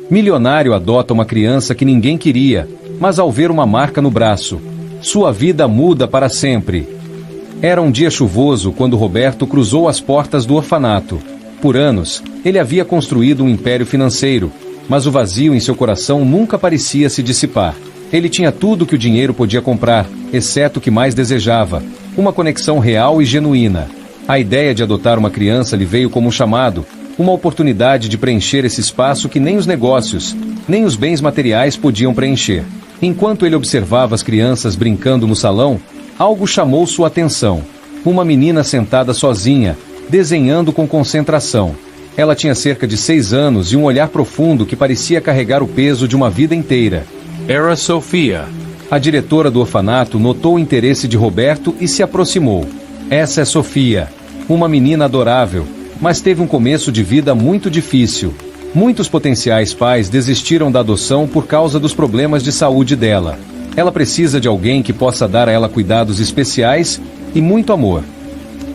Milionário adota uma criança que ninguém queria, mas ao ver uma marca no braço, sua vida muda para sempre. Era um dia chuvoso quando Roberto cruzou as portas do orfanato. Por anos, ele havia construído um império financeiro, mas o vazio em seu coração nunca parecia se dissipar. Ele tinha tudo que o dinheiro podia comprar, exceto o que mais desejava: uma conexão real e genuína. A ideia de adotar uma criança lhe veio como um chamado, uma oportunidade de preencher esse espaço que nem os negócios, nem os bens materiais podiam preencher. Enquanto ele observava as crianças brincando no salão, algo chamou sua atenção. Uma menina sentada sozinha, desenhando com concentração. Ela tinha cerca de 6 anos e um olhar profundo que parecia carregar o peso de uma vida inteira. Era Sofia. A diretora do orfanato notou o interesse de Roberto e se aproximou. Essa é Sofia, uma menina adorável, mas teve um começo de vida muito difícil. Muitos potenciais pais desistiram da adoção por causa dos problemas de saúde dela. Ela precisa de alguém que possa dar a ela cuidados especiais e muito amor.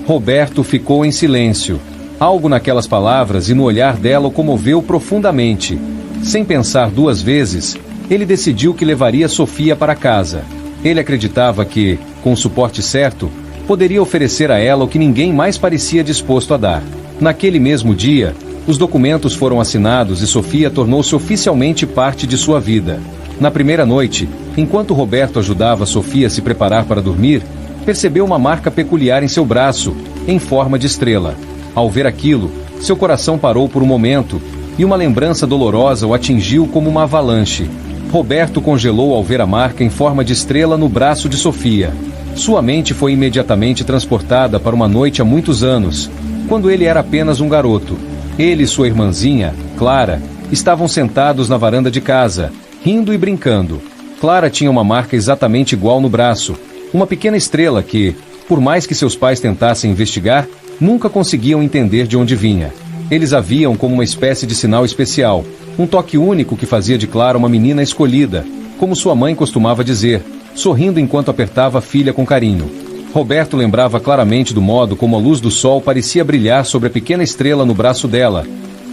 Roberto ficou em silêncio. Algo naquelas palavras e no olhar dela o comoveu profundamente. Sem pensar 2 vezes, ele decidiu que levaria Sofia para casa. Ele acreditava que, com o suporte certo, poderia oferecer a ela o que ninguém mais parecia disposto a dar. Naquele mesmo dia, os documentos foram assinados e Sofia tornou-se oficialmente parte de sua vida. Na primeira noite, enquanto Roberto ajudava Sofia a se preparar para dormir, percebeu uma marca peculiar em seu braço, em forma de estrela. Ao ver aquilo, seu coração parou por um momento e uma lembrança dolorosa o atingiu como uma avalanche. Roberto congelou ao ver a marca em forma de estrela no braço de Sofia. Sua mente foi imediatamente transportada para uma noite há muitos anos, quando ele era apenas um garoto. Ele e sua irmãzinha, Clara, estavam sentados na varanda de casa, rindo e brincando. Clara tinha uma marca exatamente igual no braço, uma pequena estrela que, por mais que seus pais tentassem investigar, nunca conseguiam entender de onde vinha. Eles a viam como uma espécie de sinal especial, um toque único que fazia de Clara uma menina escolhida, como sua mãe costumava dizer, sorrindo enquanto apertava a filha com carinho. Roberto lembrava claramente do modo como a luz do sol parecia brilhar sobre a pequena estrela no braço dela,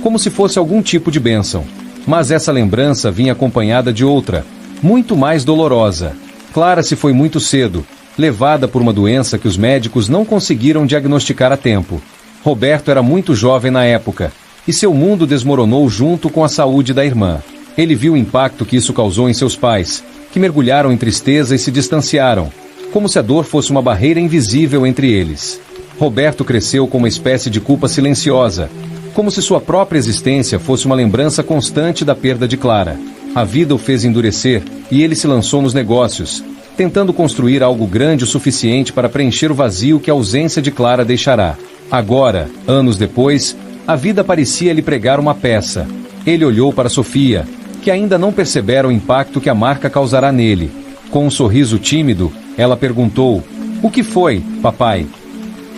como se fosse algum tipo de bênção. Mas essa lembrança vinha acompanhada de outra, muito mais dolorosa. Clara se foi muito cedo, levada por uma doença que os médicos não conseguiram diagnosticar a tempo. Roberto era muito jovem na época, e seu mundo desmoronou junto com a saúde da irmã. Ele viu o impacto que isso causou em seus pais, que mergulharam em tristeza e se distanciaram, como se a dor fosse uma barreira invisível entre eles. Roberto cresceu com uma espécie de culpa silenciosa, como se sua própria existência fosse uma lembrança constante da perda de Clara. A vida o fez endurecer e ele se lançou nos negócios, tentando construir algo grande o suficiente para preencher o vazio que a ausência de Clara deixará. Agora, anos depois, a vida parecia lhe pregar uma peça. Ele olhou para Sofia, que ainda não percebera o impacto que a marca causará nele. Com um sorriso tímido, ela perguntou: "O que foi, papai?"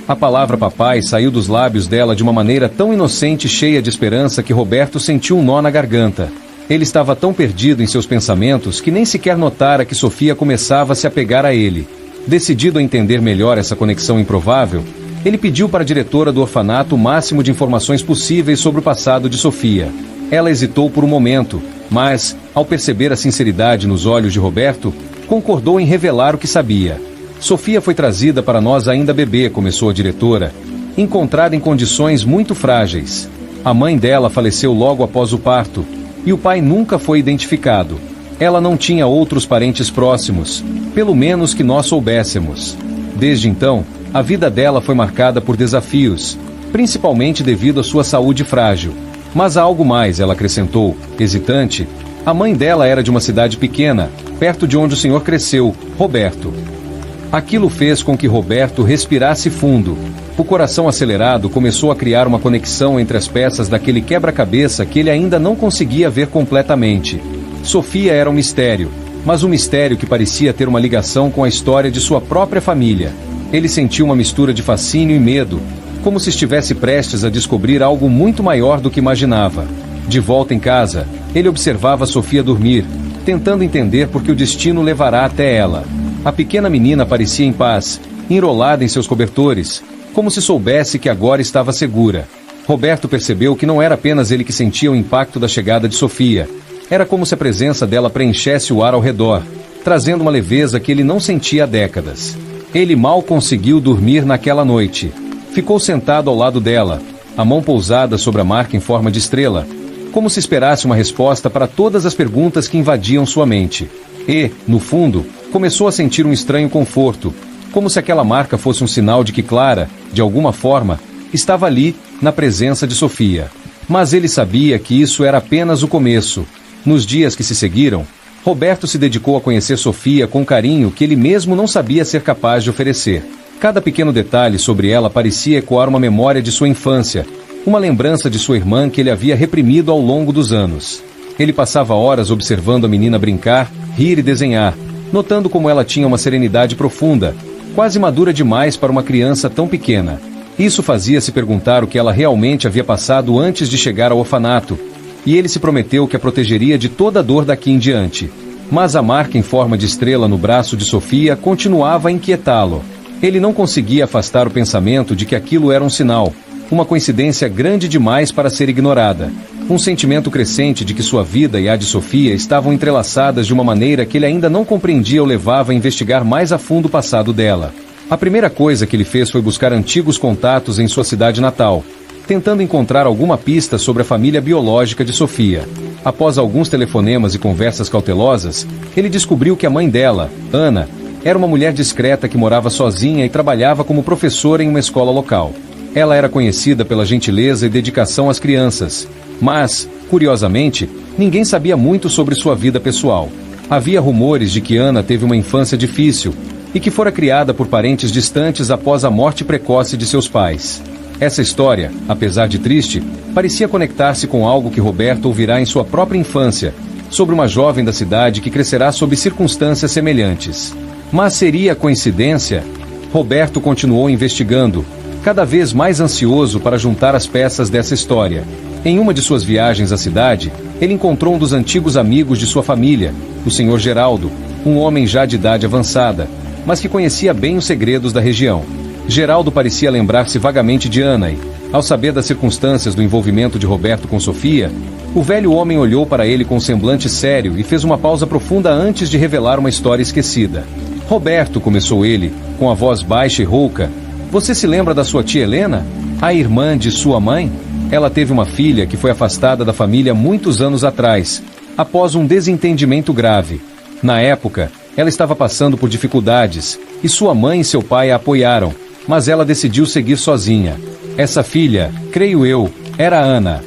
A palavra papai saiu dos lábios dela de uma maneira tão inocente e cheia de esperança que Roberto sentiu um nó na garganta. Ele estava tão perdido em seus pensamentos que nem sequer notara que Sofia começava a se apegar a ele. Decidido a entender melhor essa conexão improvável, ele pediu para a diretora do orfanato o máximo de informações possíveis sobre o passado de Sofia. Ela hesitou por um momento, mas, ao perceber a sinceridade nos olhos de Roberto, concordou em revelar o que sabia. Sofia foi trazida para nós ainda bebê, começou a diretora, encontrada em condições muito frágeis. A mãe dela faleceu logo após o parto, e o pai nunca foi identificado. Ela não tinha outros parentes próximos, pelo menos que nós soubéssemos. Desde então, a vida dela foi marcada por desafios, principalmente devido à sua saúde frágil. Mas há algo mais, ela acrescentou, hesitante. A mãe dela era de uma cidade pequena, perto de onde o senhor cresceu, Roberto. Aquilo fez com que Roberto respirasse fundo. O coração acelerado começou a criar uma conexão entre as peças daquele quebra-cabeça que ele ainda não conseguia ver completamente. Sofia era um mistério, mas um mistério que parecia ter uma ligação com a história de sua própria família. Ele sentiu uma mistura de fascínio e medo, como se estivesse prestes a descobrir algo muito maior do que imaginava. De volta em casa, ele observava Sofia dormir, tentando entender por que o destino levará até ela. A pequena menina parecia em paz, enrolada em seus cobertores, como se soubesse que agora estava segura. Roberto percebeu que não era apenas ele que sentia o impacto da chegada de Sofia. Era como se a presença dela preenchesse o ar ao redor, trazendo uma leveza que ele não sentia há décadas. Ele mal conseguiu dormir naquela noite. Ficou sentado ao lado dela, a mão pousada sobre a marca em forma de estrela, como se esperasse uma resposta para todas as perguntas que invadiam sua mente. E, no fundo, começou a sentir um estranho conforto, como se aquela marca fosse um sinal de que Clara, de alguma forma, estava ali, na presença de Sofia. Mas ele sabia que isso era apenas o começo. Nos dias que se seguiram, Roberto se dedicou a conhecer Sofia com carinho que ele mesmo não sabia ser capaz de oferecer. Cada pequeno detalhe sobre ela parecia ecoar uma memória de sua infância, uma lembrança de sua irmã que ele havia reprimido ao longo dos anos. Ele passava horas observando a menina brincar, rir e desenhar, notando como ela tinha uma serenidade profunda, quase madura demais para uma criança tão pequena. Isso fazia-se perguntar o que ela realmente havia passado antes de chegar ao orfanato, e ele se prometeu que a protegeria de toda a dor daqui em diante. Mas a marca em forma de estrela no braço de Sofia continuava a inquietá-lo. Ele não conseguia afastar o pensamento de que aquilo era um sinal, uma coincidência grande demais para ser ignorada. Um sentimento crescente de que sua vida e a de Sofia estavam entrelaçadas de uma maneira que ele ainda não compreendia o levava a investigar mais a fundo o passado dela. A primeira coisa que ele fez foi buscar antigos contatos em sua cidade natal, tentando encontrar alguma pista sobre a família biológica de Sofia. Após alguns telefonemas e conversas cautelosas, ele descobriu que a mãe dela, Ana, era uma mulher discreta que morava sozinha e trabalhava como professora em uma escola local. Ela era conhecida pela gentileza e dedicação às crianças, mas, curiosamente, ninguém sabia muito sobre sua vida pessoal. Havia rumores de que Ana teve uma infância difícil e que fora criada por parentes distantes após a morte precoce de seus pais. Essa história, apesar de triste, parecia conectar-se com algo que Roberto ouvirá em sua própria infância, sobre uma jovem da cidade que crescerá sob circunstâncias semelhantes. Mas seria coincidência? Roberto continuou investigando, cada vez mais ansioso para juntar as peças dessa história. Em uma de suas viagens à cidade, ele encontrou um dos antigos amigos de sua família, o Sr. Geraldo, um homem já de idade avançada, mas que conhecia bem os segredos da região. Geraldo parecia lembrar-se vagamente de Ana e, ao saber das circunstâncias do envolvimento de Roberto com Sofia, o velho homem olhou para ele com um semblante sério e fez uma pausa profunda antes de revelar uma história esquecida. Roberto, começou ele, com a voz baixa e rouca, você se lembra da sua tia Helena? A irmã de sua mãe? Ela teve uma filha que foi afastada da família muitos anos atrás, após um desentendimento grave. Na época, ela estava passando por dificuldades, e sua mãe e seu pai a apoiaram, mas ela decidiu seguir sozinha. Essa filha, creio eu, era Ana.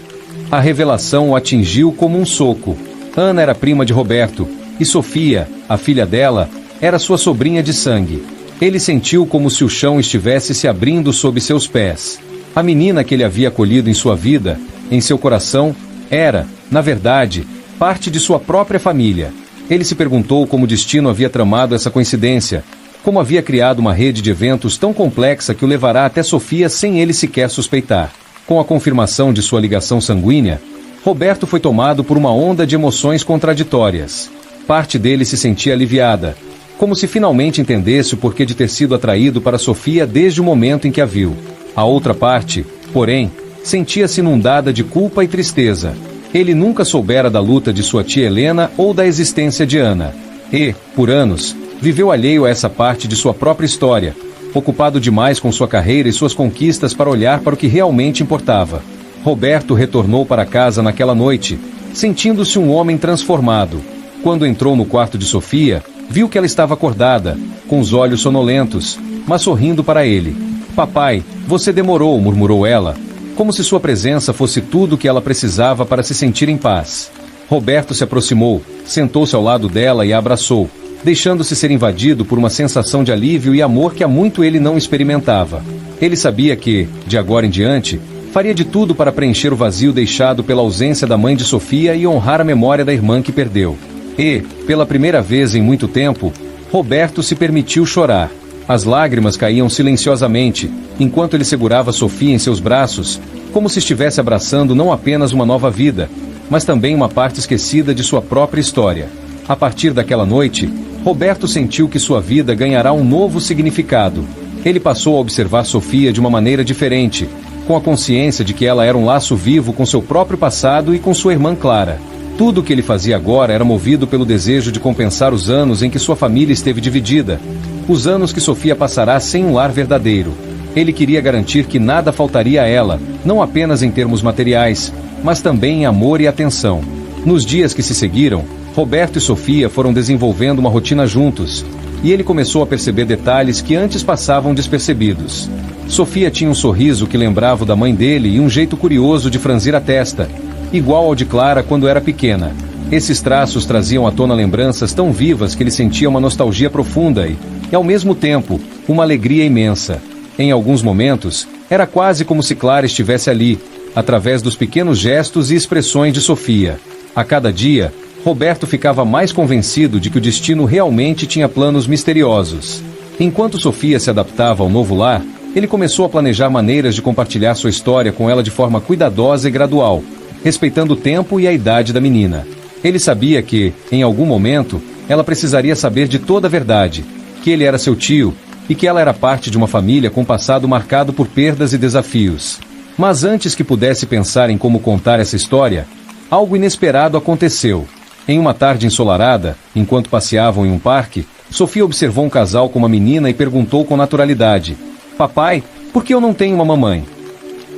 A revelação o atingiu como um soco. Ana era prima de Roberto, e Sofia, a filha dela, era sua sobrinha de sangue. Ele sentiu como se o chão estivesse se abrindo sob seus pés. A menina que ele havia acolhido em sua vida, em seu coração, era, na verdade, parte de sua própria família. Ele se perguntou como o destino havia tramado essa coincidência, como havia criado uma rede de eventos tão complexa que o levará até Sofia sem ele sequer suspeitar. Com a confirmação de sua ligação sanguínea, Roberto foi tomado por uma onda de emoções contraditórias. Parte dele se sentia aliviada, como se finalmente entendesse o porquê de ter sido atraído para Sofia desde o momento em que a viu. A outra parte, porém, sentia-se inundada de culpa e tristeza. Ele nunca soubera da luta de sua tia Helena ou da existência de Ana. E, por anos, viveu alheio a essa parte de sua própria história, ocupado demais com sua carreira e suas conquistas para olhar para o que realmente importava. Roberto retornou para casa naquela noite, sentindo-se um homem transformado. Quando entrou no quarto de Sofia, viu que ela estava acordada, com os olhos sonolentos, mas sorrindo para ele. Papai, você demorou, murmurou ela, como se sua presença fosse tudo o que ela precisava para se sentir em paz. Roberto se aproximou, sentou-se ao lado dela e a abraçou, deixando-se ser invadido por uma sensação de alívio e amor que há muito ele não experimentava. Ele sabia que, de agora em diante, faria de tudo para preencher o vazio deixado pela ausência da mãe de Sofia e honrar a memória da irmã que perdeu. E, pela primeira vez em muito tempo, Roberto se permitiu chorar. As lágrimas caíam silenciosamente, enquanto ele segurava Sofia em seus braços, como se estivesse abraçando não apenas uma nova vida, mas também uma parte esquecida de sua própria história. A partir daquela noite, Roberto sentiu que sua vida ganhará um novo significado. Ele passou a observar Sofia de uma maneira diferente, com a consciência de que ela era um laço vivo com seu próprio passado e com sua irmã Clara. Tudo o que ele fazia agora era movido pelo desejo de compensar os anos em que sua família esteve dividida, os anos que Sofia passará sem um lar verdadeiro. Ele queria garantir que nada faltaria a ela, não apenas em termos materiais, mas também em amor e atenção. Nos dias que se seguiram, Roberto e Sofia foram desenvolvendo uma rotina juntos, e ele começou a perceber detalhes que antes passavam despercebidos. Sofia tinha um sorriso que lembrava o da mãe dele e um jeito curioso de franzir a testa, igual ao de Clara quando era pequena. Esses traços traziam à tona lembranças tão vivas que ele sentia uma nostalgia profunda e, ao mesmo tempo, uma alegria imensa. Em alguns momentos, era quase como se Clara estivesse ali, através dos pequenos gestos e expressões de Sofia. A cada dia, Roberto ficava mais convencido de que o destino realmente tinha planos misteriosos. Enquanto Sofia se adaptava ao novo lar, ele começou a planejar maneiras de compartilhar sua história com ela de forma cuidadosa e gradual, respeitando o tempo e a idade da menina. Ele sabia que, em algum momento, ela precisaria saber de toda a verdade, que ele era seu tio e que ela era parte de uma família com um passado marcado por perdas e desafios. Mas antes que pudesse pensar em como contar essa história, algo inesperado aconteceu. Em uma tarde ensolarada, enquanto passeavam em um parque, Sofia observou um casal com uma menina e perguntou com naturalidade: "Papai, por que eu não tenho uma mamãe?"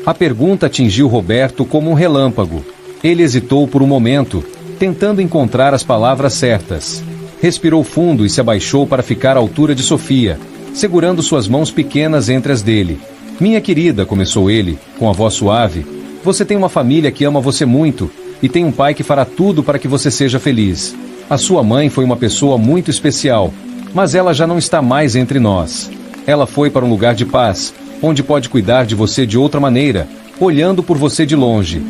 A pergunta atingiu Roberto como um relâmpago. Ele hesitou por um momento, tentando encontrar as palavras certas. Respirou fundo e se abaixou para ficar à altura de Sofia, segurando suas mãos pequenas entre as dele. "Minha querida", começou ele, com a voz suave, "você tem uma família que ama você muito, e tem um pai que fará tudo para que você seja feliz. A sua mãe foi uma pessoa muito especial, mas ela já não está mais entre nós. Ela foi para um lugar de paz, onde pode cuidar de você de outra maneira, olhando por você de longe."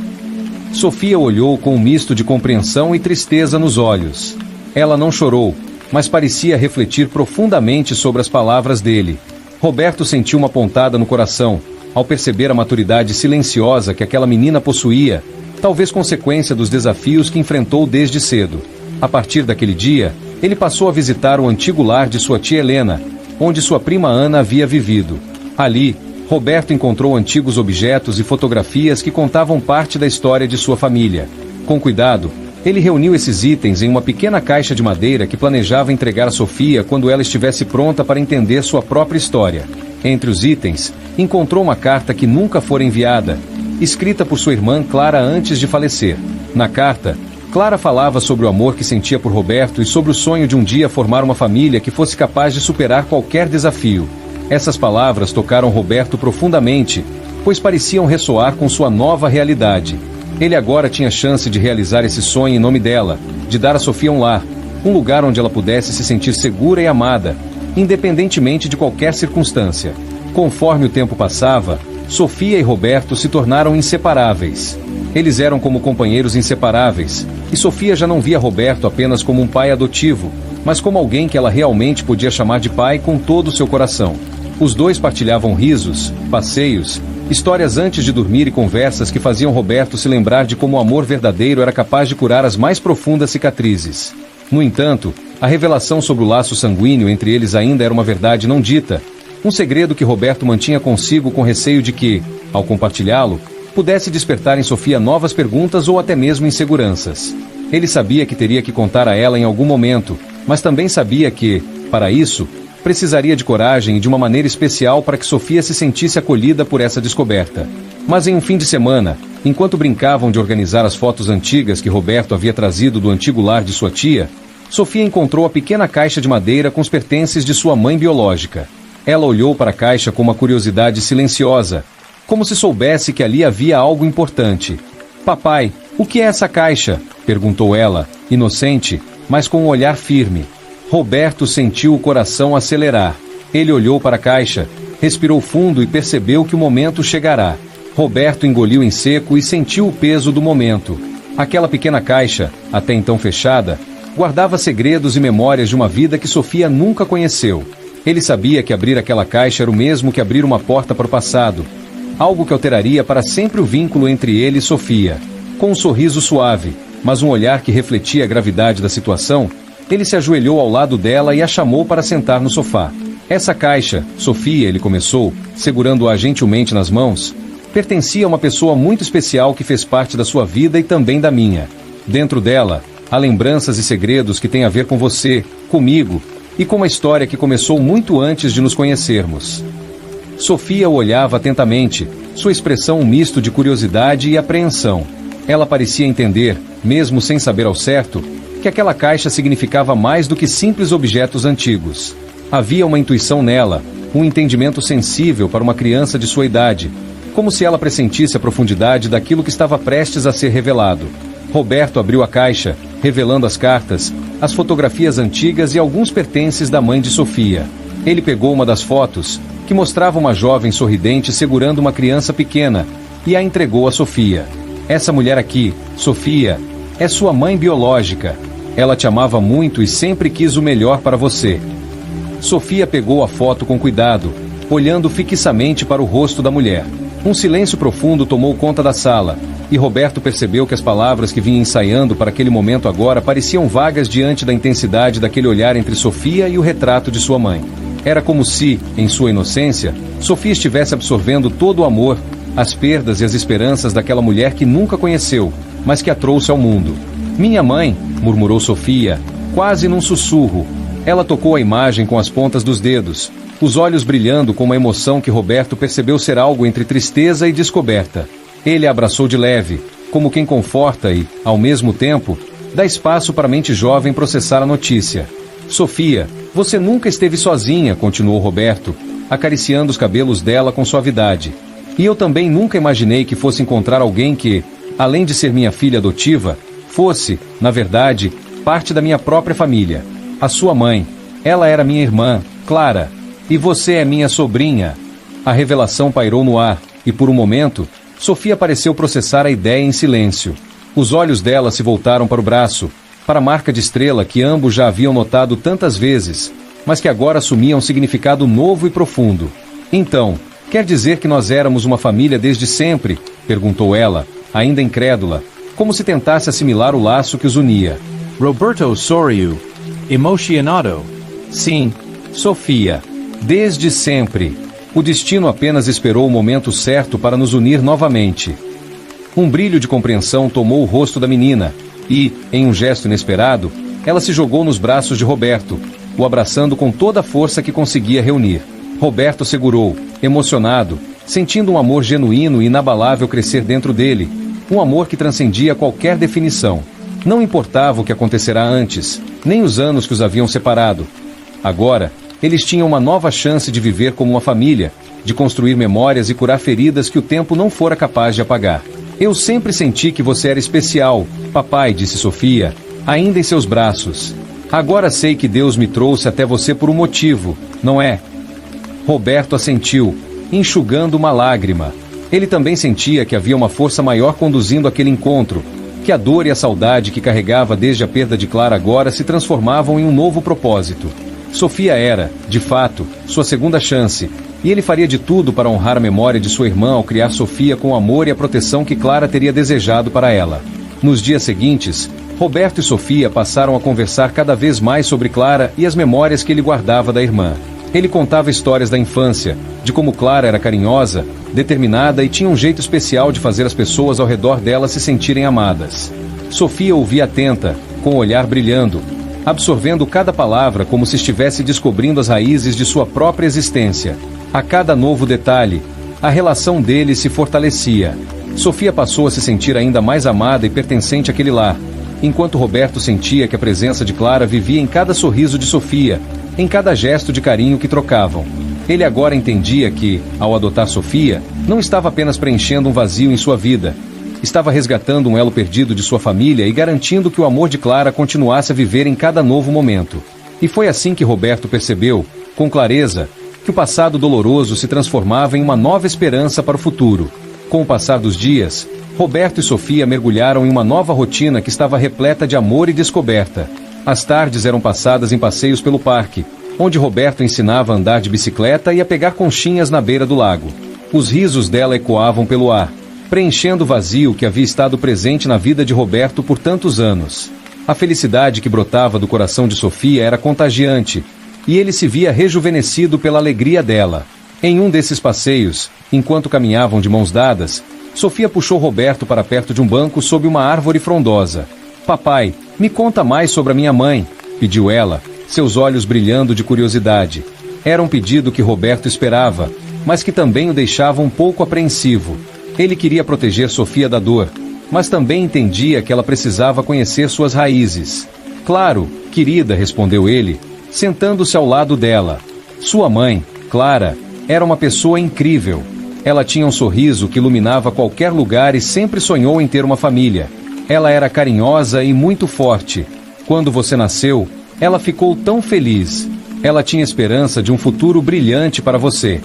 Sofia olhou com um misto de compreensão e tristeza nos olhos. Ela não chorou, mas parecia refletir profundamente sobre as palavras dele. Roberto sentiu uma pontada no coração, ao perceber a maturidade silenciosa que aquela menina possuía, talvez consequência dos desafios que enfrentou desde cedo. A partir daquele dia, ele passou a visitar o antigo lar de sua tia Helena, onde sua prima Ana havia vivido. Ali, Roberto encontrou antigos objetos e fotografias que contavam parte da história de sua família. Com cuidado, ele reuniu esses itens em uma pequena caixa de madeira que planejava entregar a Sofia quando ela estivesse pronta para entender sua própria história. Entre os itens, encontrou uma carta que nunca fora enviada, escrita por sua irmã Clara antes de falecer. Na carta, Clara falava sobre o amor que sentia por Roberto e sobre o sonho de um dia formar uma família que fosse capaz de superar qualquer desafio. Essas palavras tocaram Roberto profundamente, pois pareciam ressoar com sua nova realidade. Ele agora tinha chance de realizar esse sonho em nome dela, de dar a Sofia um lar, um lugar onde ela pudesse se sentir segura e amada, independentemente de qualquer circunstância. Conforme o tempo passava, Sofia e Roberto se tornaram inseparáveis. Eles eram como companheiros inseparáveis, e Sofia já não via Roberto apenas como um pai adotivo, mas como alguém que ela realmente podia chamar de pai com todo o seu coração. Os dois partilhavam risos, passeios, histórias antes de dormir e conversas que faziam Roberto se lembrar de como o amor verdadeiro era capaz de curar as mais profundas cicatrizes. No entanto, a revelação sobre o laço sanguíneo entre eles ainda era uma verdade não dita, um segredo que Roberto mantinha consigo com receio de que, ao compartilhá-lo, pudesse despertar em Sofia novas perguntas ou até mesmo inseguranças. Ele sabia que teria que contar a ela em algum momento, mas também sabia que, para isso, precisaria de coragem e de uma maneira especial para que Sofia se sentisse acolhida por essa descoberta. Mas em um fim de semana, enquanto brincavam de organizar as fotos antigas que Roberto havia trazido do antigo lar de sua tia, Sofia encontrou a pequena caixa de madeira com os pertences de sua mãe biológica. Ela olhou para a caixa com uma curiosidade silenciosa, como se soubesse que ali havia algo importante. "Papai, o que é essa caixa?" perguntou ela, inocente, mas com um olhar firme. Roberto sentiu o coração acelerar. Ele olhou para a caixa, respirou fundo e percebeu que o momento chegará. Roberto engoliu em seco e sentiu o peso do momento. Aquela pequena caixa, até então fechada, guardava segredos e memórias de uma vida que Sofia nunca conheceu. Ele sabia que abrir aquela caixa era o mesmo que abrir uma porta para o passado, algo que alteraria para sempre o vínculo entre ele e Sofia. Com um sorriso suave, mas um olhar que refletia a gravidade da situação, ele se ajoelhou ao lado dela e a chamou para sentar no sofá. "Essa caixa, Sofia", ele começou, segurando-a gentilmente nas mãos, Pertencia a uma pessoa muito especial que fez parte da sua vida e também da minha. Dentro dela, há lembranças e segredos que têm a ver com você, comigo, e com uma história que começou muito antes de nos conhecermos. Sofia o olhava atentamente, sua expressão um misto de curiosidade e apreensão. Ela parecia entender, mesmo sem saber ao certo, que aquela caixa significava mais do que simples objetos antigos. Havia uma intuição nela, um entendimento sensível para uma criança de sua idade, como se ela pressentisse a profundidade daquilo que estava prestes a ser revelado. Roberto abriu a caixa, revelando as cartas, as fotografias antigas e alguns pertences da mãe de Sofia. Ele pegou uma das fotos, que mostrava uma jovem sorridente segurando uma criança pequena, e a entregou a Sofia. Essa mulher aqui, Sofia, é sua mãe biológica. Ela te amava muito e sempre quis o melhor para você. Sofia pegou a foto com cuidado, olhando fixamente para o rosto da mulher. Um silêncio profundo tomou conta da sala, e Roberto percebeu que as palavras que vinha ensaiando para aquele momento agora pareciam vagas diante da intensidade daquele olhar entre Sofia e o retrato de sua mãe. Era como se, em sua inocência, Sofia estivesse absorvendo todo o amor, as perdas e as esperanças daquela mulher que nunca conheceu, mas que a trouxe ao mundo. Minha mãe, murmurou Sofia, quase num sussurro. Ela tocou a imagem com as pontas dos dedos, os olhos brilhando com uma emoção que Roberto percebeu ser algo entre tristeza e descoberta. Ele a abraçou de leve, como quem conforta e, ao mesmo tempo, dá espaço para a mente jovem processar a notícia. Sofia, você nunca esteve sozinha, continuou Roberto, acariciando os cabelos dela com suavidade. E eu também nunca imaginei que fosse encontrar alguém que, além de ser minha filha adotiva, fosse, na verdade, parte da minha própria família. A sua mãe. Ela era minha irmã, Clara. E você é minha sobrinha. A revelação pairou no ar, e por um momento, Sofia pareceu processar a ideia em silêncio. Os olhos dela se voltaram para o braço, para a marca de estrela que ambos já haviam notado tantas vezes, mas que agora assumia um significado novo e profundo. Então, quer dizer que nós éramos uma família desde sempre? Perguntou ela, ainda incrédula, como se tentasse assimilar o laço que os unia. Roberto sorriu, emocionado. Sim, Sofia. Desde sempre. O destino apenas esperou o momento certo para nos unir novamente. Um brilho de compreensão tomou o rosto da menina e, em um gesto inesperado, ela se jogou nos braços de Roberto, o abraçando com toda a força que conseguia reunir. Roberto segurou, emocionado, sentindo um amor genuíno e inabalável crescer dentro dele, um amor que transcendia qualquer definição. Não importava o que acontecerá antes, nem os anos que os haviam separado. Agora, eles tinham uma nova chance de viver como uma família, de construir memórias e curar feridas que o tempo não fora capaz de apagar. Eu sempre senti que você era especial, papai, disse Sofia, ainda em seus braços. Agora sei que Deus me trouxe até você por um motivo, não é? Roberto assentiu, enxugando uma lágrima. Ele também sentia que havia uma força maior conduzindo aquele encontro, que a dor e a saudade que carregava desde a perda de Clara agora se transformavam em um novo propósito. Sofia era, de fato, sua segunda chance, e ele faria de tudo para honrar a memória de sua irmã ao criar Sofia com o amor e a proteção que Clara teria desejado para ela. Nos dias seguintes, Roberto e Sofia passaram a conversar cada vez mais sobre Clara e as memórias que ele guardava da irmã. Ele contava histórias da infância, de como Clara era carinhosa, determinada e tinha um jeito especial de fazer as pessoas ao redor dela se sentirem amadas. Sofia ouvia atenta, com o olhar brilhando, absorvendo cada palavra como se estivesse descobrindo as raízes de sua própria existência. A cada novo detalhe, a relação deles se fortalecia. Sofia passou a se sentir ainda mais amada e pertencente àquele lar, enquanto Roberto sentia que a presença de Clara vivia em cada sorriso de Sofia, em cada gesto de carinho que trocavam. Ele agora entendia que, ao adotar Sofia, não estava apenas preenchendo um vazio em sua vida, estava resgatando um elo perdido de sua família e garantindo que o amor de Clara continuasse a viver em cada novo momento. E foi assim que Roberto percebeu, com clareza, que o passado doloroso se transformava em uma nova esperança para o futuro. Com o passar dos dias, Roberto e Sofia mergulharam em uma nova rotina que estava repleta de amor e descoberta. As tardes eram passadas em passeios pelo parque, onde Roberto ensinava a andar de bicicleta e a pegar conchinhas na beira do lago. Os risos dela ecoavam pelo ar, preenchendo o vazio que havia estado presente na vida de Roberto por tantos anos. A felicidade que brotava do coração de Sofia era contagiante, e ele se via rejuvenescido pela alegria dela. Em um desses passeios, enquanto caminhavam de mãos dadas, Sofia puxou Roberto para perto de um banco sob uma árvore frondosa. Papai, me conta mais sobre a minha mãe, pediu ela, seus olhos brilhando de curiosidade. Era um pedido que Roberto esperava, mas que também o deixava um pouco apreensivo. Ele queria proteger Sofia da dor, mas também entendia que ela precisava conhecer suas raízes. Claro, querida, respondeu ele, sentando-se ao lado dela. Sua mãe, Clara, era uma pessoa incrível. Ela tinha um sorriso que iluminava qualquer lugar e sempre sonhou em ter uma família. Ela era carinhosa e muito forte. Quando você nasceu, ela ficou tão feliz. Ela tinha esperança de um futuro brilhante para você.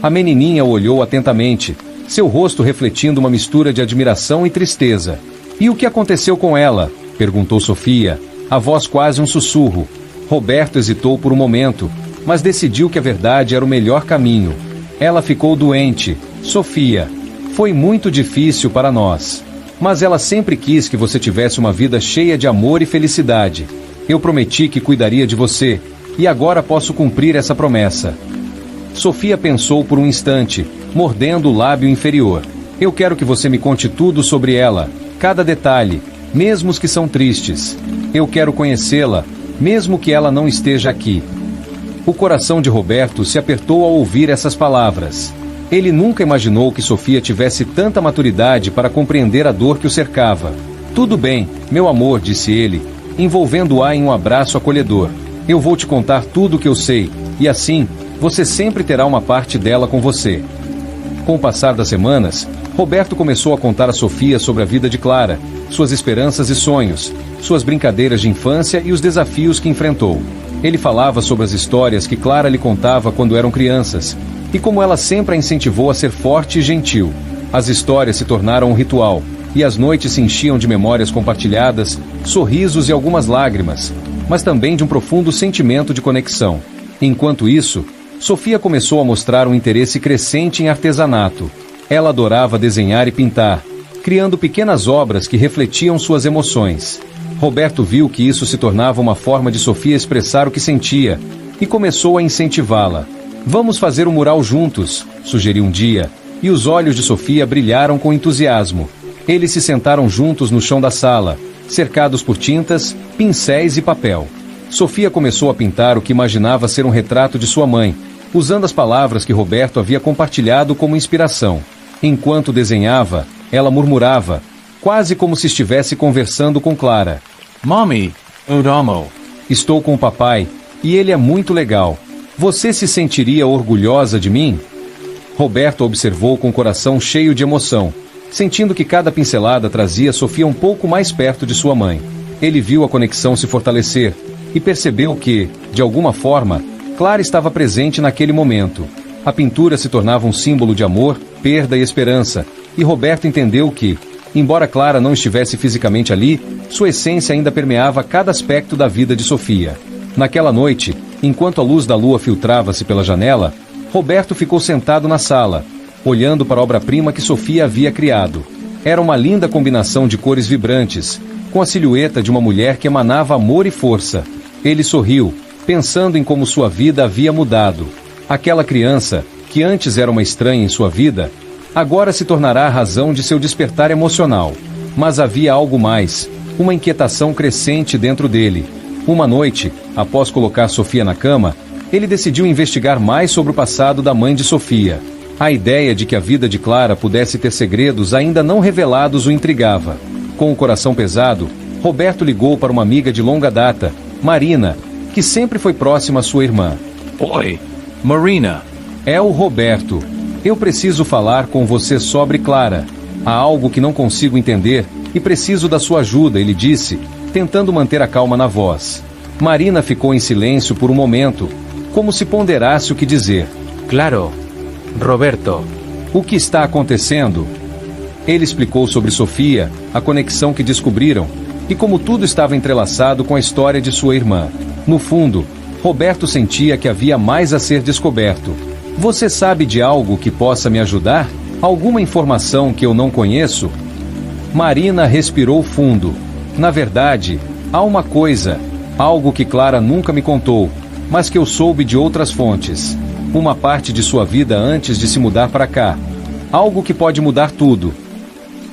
A menininha o olhou atentamente, seu rosto refletindo uma mistura de admiração e tristeza. E o que aconteceu com ela? Perguntou Sofia, a voz quase um sussurro. Roberto hesitou por um momento, mas decidiu que a verdade era o melhor caminho. Ela ficou doente, Sofia. Foi muito difícil para nós. Mas ela sempre quis que você tivesse uma vida cheia de amor e felicidade. Eu prometi que cuidaria de você, e agora posso cumprir essa promessa. Sofia pensou por um instante, mordendo o lábio inferior. Eu quero que você me conte tudo sobre ela, cada detalhe, mesmo os que são tristes. Eu quero conhecê-la, mesmo que ela não esteja aqui. O coração de Roberto se apertou ao ouvir essas palavras. Ele nunca imaginou que Sofia tivesse tanta maturidade para compreender a dor que o cercava. Tudo bem, meu amor, disse ele, envolvendo-a em um abraço acolhedor. Eu vou te contar tudo o que eu sei, e assim, você sempre terá uma parte dela com você. Com o passar das semanas, Roberto começou a contar a Sofia sobre a vida de Clara, suas esperanças e sonhos, suas brincadeiras de infância e os desafios que enfrentou. Ele falava sobre as histórias que Clara lhe contava quando eram crianças, e como ela sempre a incentivou a ser forte e gentil. As histórias se tornaram um ritual, e as noites se enchiam de memórias compartilhadas, sorrisos e algumas lágrimas, mas também de um profundo sentimento de conexão. Enquanto isso, Sofia começou a mostrar um interesse crescente em artesanato. Ela adorava desenhar e pintar, criando pequenas obras que refletiam suas emoções. Roberto viu que isso se tornava uma forma de Sofia expressar o que sentia, e começou a incentivá-la. Vamos fazer um mural juntos, sugeriu um dia, e os olhos de Sofia brilharam com entusiasmo. Eles se sentaram juntos no chão da sala, cercados por tintas, pincéis e papel. Sofia começou a pintar o que imaginava ser um retrato de sua mãe, usando as palavras que Roberto havia compartilhado como inspiração. Enquanto desenhava, ela murmurava, quase como se estivesse conversando com Clara. Mommy, eu amo. Estou com o papai, e ele é muito legal. Você se sentiria orgulhosa de mim? Roberto observou com o coração cheio de emoção, sentindo que cada pincelada trazia Sofia um pouco mais perto de sua mãe. Ele viu a conexão se fortalecer e percebeu que, de alguma forma, Clara estava presente naquele momento. A pintura se tornava um símbolo de amor, perda e esperança, e Roberto entendeu que, embora Clara não estivesse fisicamente ali, sua essência ainda permeava cada aspecto da vida de Sofia. Naquela noite, enquanto a luz da lua filtrava-se pela janela, Roberto ficou sentado na sala, olhando para a obra-prima que Sofia havia criado. Era uma linda combinação de cores vibrantes, com a silhueta de uma mulher que emanava amor e força. Ele sorriu, pensando em como sua vida havia mudado. Aquela criança, que antes era uma estranha em sua vida, agora se tornará a razão de seu despertar emocional. Mas havia algo mais, uma inquietação crescente dentro dele. Uma noite, após colocar Sofia na cama, ele decidiu investigar mais sobre o passado da mãe de Sofia. A ideia de que a vida de Clara pudesse ter segredos ainda não revelados o intrigava. Com o coração pesado, Roberto ligou para uma amiga de longa data, Marina, que sempre foi próxima à sua irmã. Oi, Marina. É o Roberto. Eu preciso falar com você sobre Clara. Há algo que não consigo entender e preciso da sua ajuda, ele disse, tentando manter a calma na voz. Marina ficou em silêncio por um momento, como se ponderasse o que dizer. Claro, Roberto. O que está acontecendo? Ele explicou sobre Sofia, a conexão que descobriram, e como tudo estava entrelaçado com a história de sua irmã. No fundo, Roberto sentia que havia mais a ser descoberto. Você sabe de algo que possa me ajudar? Alguma informação que eu não conheço? Marina respirou fundo. Na verdade, há uma coisa, algo que Clara nunca me contou, mas que eu soube de outras fontes. uma parte de sua vida antes de se mudar para cá. Algo que pode mudar tudo.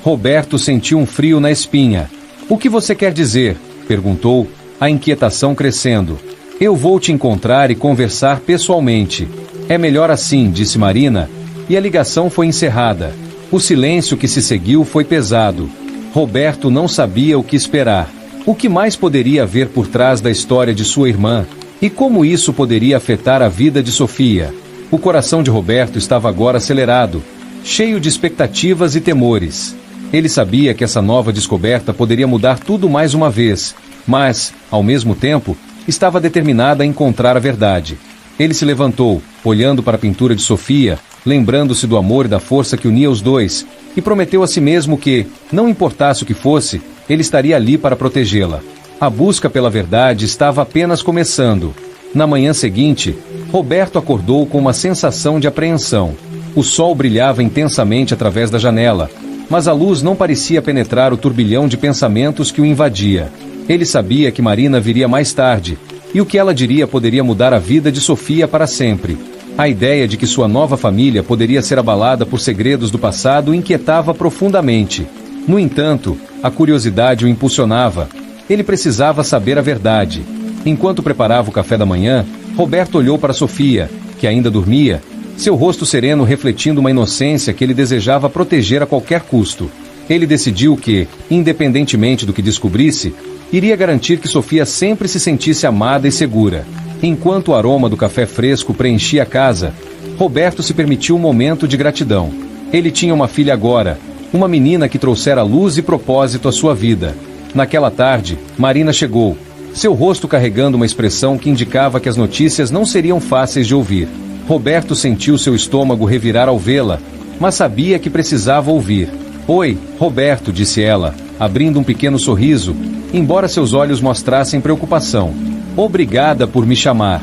Roberto sentiu um frio na espinha. O que você quer dizer? Perguntou, a inquietação crescendo. Eu vou te encontrar e conversar pessoalmente. É melhor assim, disse Marina, e a ligação foi encerrada. O silêncio que se seguiu foi pesado. Roberto não sabia o que esperar. O que mais poderia haver por trás da história de sua irmã? E como isso poderia afetar a vida de Sofia? O coração de Roberto estava agora acelerado, cheio de expectativas e temores. Ele sabia que essa nova descoberta poderia mudar tudo mais uma vez, mas, ao mesmo tempo, estava determinada a encontrar a verdade. Ele se levantou, olhando para a pintura de Sofia, lembrando-se do amor e da força que unia os dois, e prometeu a si mesmo que, não importasse o que fosse, ele estaria ali para protegê-la. A busca pela verdade estava apenas começando. Na manhã seguinte, Roberto acordou com uma sensação de apreensão. O sol brilhava intensamente através da janela, mas a luz não parecia penetrar o turbilhão de pensamentos que o invadia. Ele sabia que Marina viria mais tarde, e o que ela diria poderia mudar a vida de Sofia para sempre. A ideia de que sua nova família poderia ser abalada por segredos do passado o inquietava profundamente. No entanto, a curiosidade o impulsionava. Ele precisava saber a verdade. Enquanto preparava o café da manhã, Roberto olhou para Sofia, que ainda dormia, seu rosto sereno refletindo uma inocência que ele desejava proteger a qualquer custo. Ele decidiu que, independentemente do que descobrisse, iria garantir que Sofia sempre se sentisse amada e segura. Enquanto o aroma do café fresco preenchia a casa, Roberto se permitiu um momento de gratidão. Ele tinha uma filha agora, uma menina que trouxera luz e propósito à sua vida. Naquela tarde, Marina chegou, seu rosto carregando uma expressão que indicava que as notícias não seriam fáceis de ouvir. Roberto sentiu seu estômago revirar ao vê-la, mas sabia que precisava ouvir. Oi, Roberto, disse ela, abrindo um pequeno sorriso, embora seus olhos mostrassem preocupação. Obrigada por me chamar.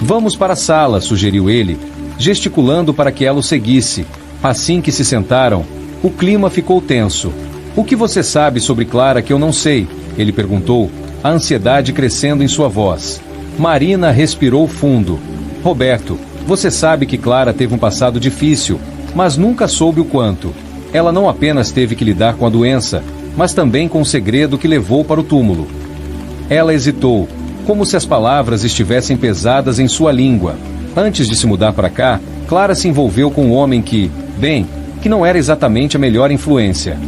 Vamos para a sala, sugeriu ele, gesticulando para que ela o seguisse. Assim que se sentaram, o clima ficou tenso. O que você sabe sobre Clara que eu não sei? Ele perguntou, a ansiedade crescendo em sua voz. Marina respirou fundo. Roberto, você sabe que Clara teve um passado difícil, mas nunca soube o quanto. Ela não apenas teve que lidar com a doença, mas também com o segredo que levou para o túmulo. Ela hesitou, como se as palavras estivessem pesadas em sua língua. Antes de se mudar para cá, Clara se envolveu com um homem que não era exatamente a melhor influência.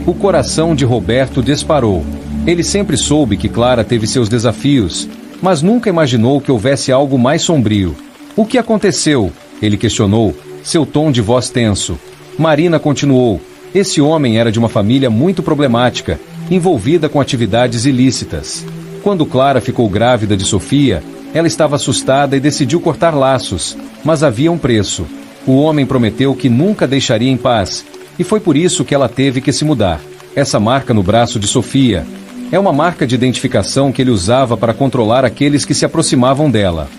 O coração de Roberto disparou. Ele sempre soube que Clara teve seus desafios, mas nunca imaginou que houvesse algo mais sombrio. O que aconteceu? Ele questionou, seu tom de voz tenso. Marina continuou. Esse homem era de uma família muito problemática, envolvida com atividades ilícitas. Quando Clara ficou grávida de Sofia, ela estava assustada e decidiu cortar laços, mas havia um preço. O homem prometeu que nunca deixaria em paz, e foi por isso que ela teve que se mudar. Essa marca no braço de Sofia é uma marca de identificação que ele usava para controlar aqueles que se aproximavam dela.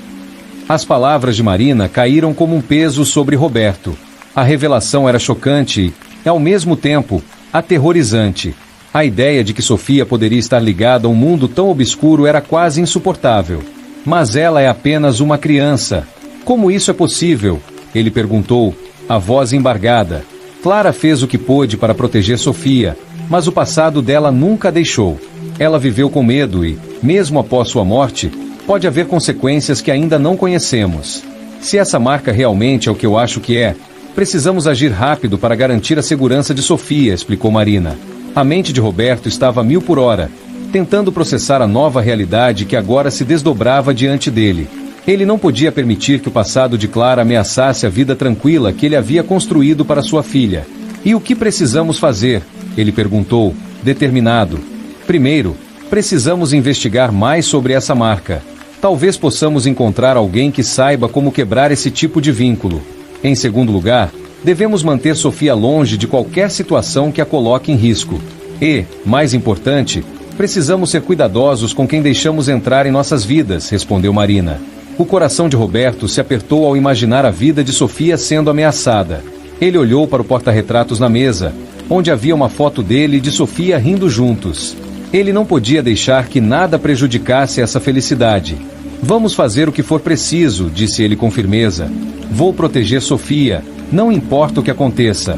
As palavras de Marina caíram como um peso sobre Roberto. A revelação era chocante e, ao mesmo tempo, aterrorizante. A ideia de que Sofia poderia estar ligada a um mundo tão obscuro era quase insuportável. Mas ela é apenas uma criança. Como isso é possível? Ele perguntou, a voz embargada. Clara fez o que pôde para proteger Sofia, mas o passado dela nunca a deixou. Ela viveu com medo e, mesmo após sua morte, pode haver consequências que ainda não conhecemos. Se essa marca realmente é o que eu acho que é, precisamos agir rápido para garantir a segurança de Sofia, explicou Marina. A mente de Roberto estava a 1000 por hora, tentando processar a nova realidade que agora se desdobrava diante dele. Ele não podia permitir que o passado de Clara ameaçasse a vida tranquila que ele havia construído para sua filha. E o que precisamos fazer? Ele perguntou, determinado. Primeiro, precisamos investigar mais sobre essa marca. Talvez possamos encontrar alguém que saiba como quebrar esse tipo de vínculo. Em segundo lugar, devemos manter Sofia longe de qualquer situação que a coloque em risco. E, mais importante, precisamos ser cuidadosos com quem deixamos entrar em nossas vidas, respondeu Marina. O coração de Roberto se apertou ao imaginar a vida de Sofia sendo ameaçada. Ele olhou para o porta-retratos na mesa, onde havia uma foto dele e de Sofia rindo juntos. Ele não podia deixar que nada prejudicasse essa felicidade. Vamos fazer o que for preciso, disse ele com firmeza. Vou proteger Sofia, não importa o que aconteça.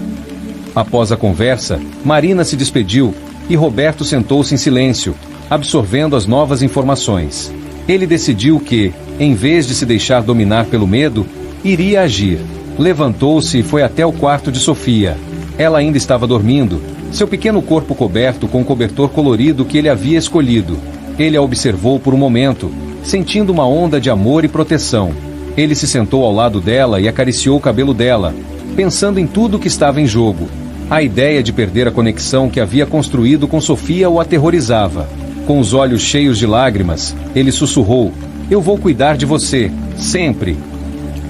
Após a conversa, Marina se despediu e Roberto sentou-se em silêncio, absorvendo as novas informações. Ele decidiu que, em vez de se deixar dominar pelo medo, iria agir. Levantou-se e foi até o quarto de Sofia. Ela ainda estava dormindo, seu pequeno corpo coberto com um cobertor colorido que ele havia escolhido. Ele a observou por um momento, sentindo uma onda de amor e proteção. Ele se sentou ao lado dela e acariciou o cabelo dela, pensando em tudo que estava em jogo. A ideia de perder a conexão que havia construído com Sofia o aterrorizava. Com os olhos cheios de lágrimas, ele sussurrou: "Eu vou cuidar de você, sempre."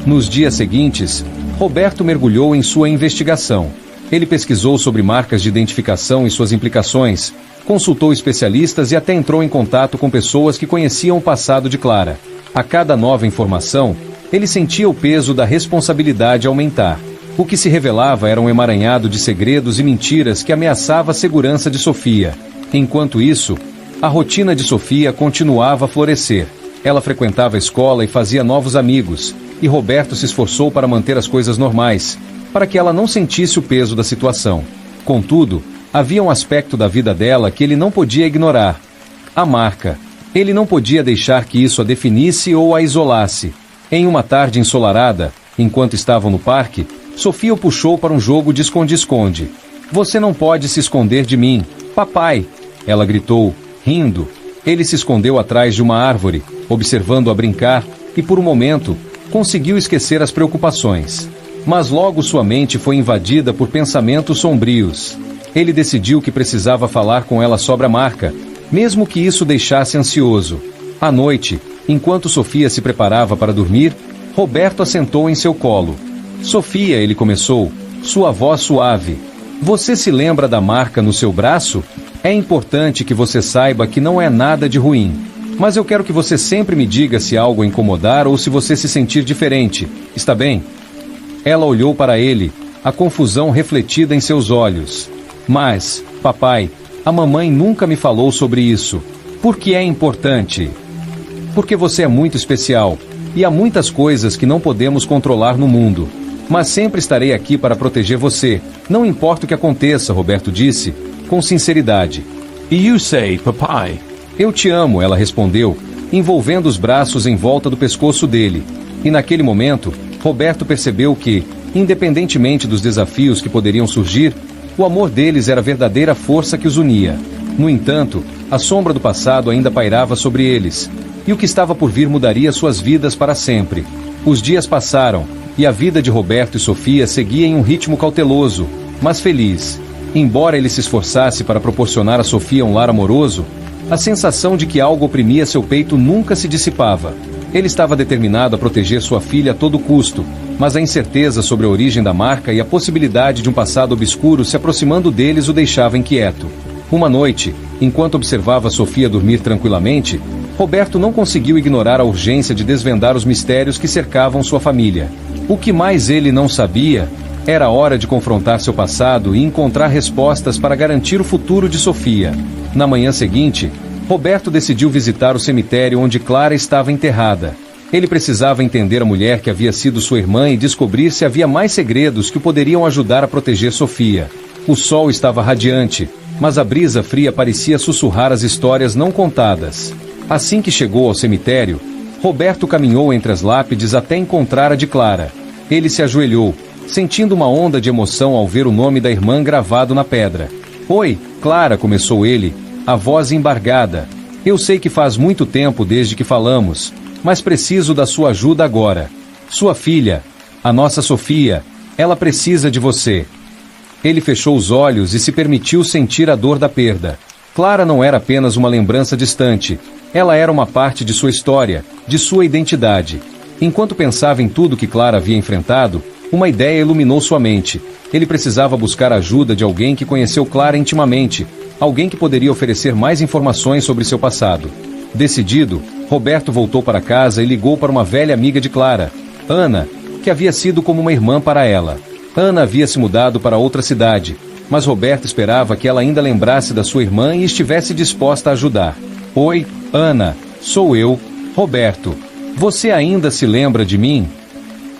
Nos dias seguintes, Roberto mergulhou em sua investigação. Ele pesquisou sobre marcas de identificação e suas implicações, consultou especialistas e até entrou em contato com pessoas que conheciam o passado de Clara. A cada nova informação, ele sentia o peso da responsabilidade aumentar. O que se revelava era um emaranhado de segredos e mentiras que ameaçava a segurança de Sofia. Enquanto isso, a rotina de Sofia continuava a florescer. Ela frequentava a escola e fazia novos amigos, e Roberto se esforçou para manter as coisas normais, para que ela não sentisse o peso da situação. Contudo, havia um aspecto da vida dela que ele não podia ignorar: a marca. Ele não podia deixar que isso a definisse ou a isolasse. Em uma tarde ensolarada, enquanto estavam no parque, Sofia o puxou para um jogo de esconde-esconde. "Você não pode se esconder de mim, papai!" Ela gritou, rindo. Ele se escondeu atrás de uma árvore, observando-a brincar, e por um momento, conseguiu esquecer as preocupações. Mas logo sua mente foi invadida por pensamentos sombrios. Ele decidiu que precisava falar com ela sobre a marca, mesmo que isso deixasse ansioso. À noite, enquanto Sofia se preparava para dormir, Roberto a sentou em seu colo. "Sofia", ele começou, sua voz suave. "Você se lembra da marca no seu braço? É importante que você saiba que não é nada de ruim. Mas eu quero que você sempre me diga se algo a incomodar ou se você se sentir diferente. Está bem?" Ela olhou para ele, a confusão refletida em seus olhos. "Mas, papai, a mamãe nunca me falou sobre isso. Por que é importante?" "Porque você é muito especial, e há muitas coisas que não podemos controlar no mundo. Mas sempre estarei aqui para proteger você, não importa o que aconteça", Roberto disse, com sinceridade. You say, papai. "Eu te amo", ela respondeu, envolvendo os braços em volta do pescoço dele. E naquele momento, Roberto percebeu que, independentemente dos desafios que poderiam surgir, o amor deles era a verdadeira força que os unia. No entanto, a sombra do passado ainda pairava sobre eles, e o que estava por vir mudaria suas vidas para sempre. Os dias passaram, e a vida de Roberto e Sofia seguia em um ritmo cauteloso, mas feliz. Embora ele se esforçasse para proporcionar a Sofia um lar amoroso, a sensação de que algo oprimia seu peito nunca se dissipava. Ele estava determinado a proteger sua filha a todo custo, mas a incerteza sobre a origem da marca e a possibilidade de um passado obscuro se aproximando deles o deixava inquieto. Uma noite, enquanto observava Sofia dormir tranquilamente, Roberto não conseguiu ignorar a urgência de desvendar os mistérios que cercavam sua família. O que mais ele não sabia era a hora de confrontar seu passado e encontrar respostas para garantir o futuro de Sofia. Na manhã seguinte, Roberto decidiu visitar o cemitério onde Clara estava enterrada. Ele precisava entender a mulher que havia sido sua irmã e descobrir se havia mais segredos que o poderiam ajudar a proteger Sofia. O sol estava radiante, mas a brisa fria parecia sussurrar as histórias não contadas. Assim que chegou ao cemitério, Roberto caminhou entre as lápides até encontrar a de Clara. Ele se ajoelhou, sentindo uma onda de emoção ao ver o nome da irmã gravado na pedra. "Oi, Clara", começou ele, a voz embargada. "Eu sei que faz muito tempo desde que falamos, mas preciso da sua ajuda agora. Sua filha, a nossa Sofia, ela precisa de você." Ele fechou os olhos e se permitiu sentir a dor da perda. Clara não era apenas uma lembrança distante. Ela era uma parte de sua história, de sua identidade. Enquanto pensava em tudo que Clara havia enfrentado, uma ideia iluminou sua mente. Ele precisava buscar a ajuda de alguém que conheceu Clara intimamente, alguém que poderia oferecer mais informações sobre seu passado. Decidido, Roberto voltou para casa e ligou para uma velha amiga de Clara, Ana, que havia sido como uma irmã para ela. Ana havia se mudado para outra cidade, mas Roberto esperava que ela ainda lembrasse da sua irmã e estivesse disposta a ajudar. "Oi, Ana, sou eu, Roberto." Você ainda se lembra de mim?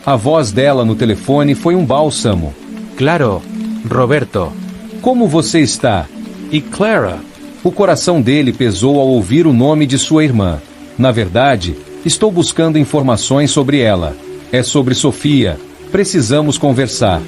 A voz dela no telefone foi um bálsamo. Claro, Roberto. Como você está? E Clara? O coração dele pesou ao ouvir o nome de sua irmã. Na verdade, estou buscando informações sobre ela. É sobre Sofia. Precisamos conversar.